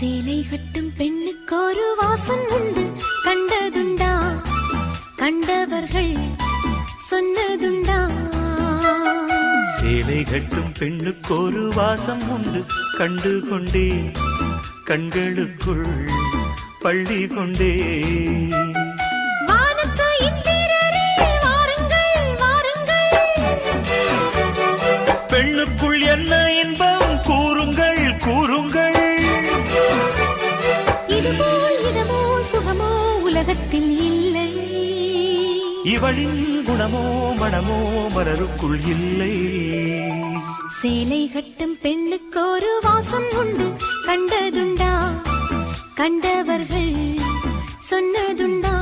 சேலை கட்டும் பெண்ணுக்கு ஒரு வாசம் உண்டு, கண்டதுண்டா? கண்டவர்கள் சொன்னதுண்டா? சேலை கட்டும் பெண்ணுக்கு ஒரு வாசம் உண்டு, கண்டு கொண்டே கண்களுக்குள் பள்ளி கொண்டே. பெண்ணுக்குள் என்ன இன்பம் கூறுங்கள் கூறுங்கள். இதுபோல் இதமோ சுகமோ உலகத்தில் இல்லை. இவளின் குணமோ மனமோ மலருக்குள் இல்லை. சேலை கட்டும் பெண்ணுக்கு ஒரு வாசம் உண்டு, கண்டதுண்டா? கண்டவர்கள் சொன்னதுண்டா?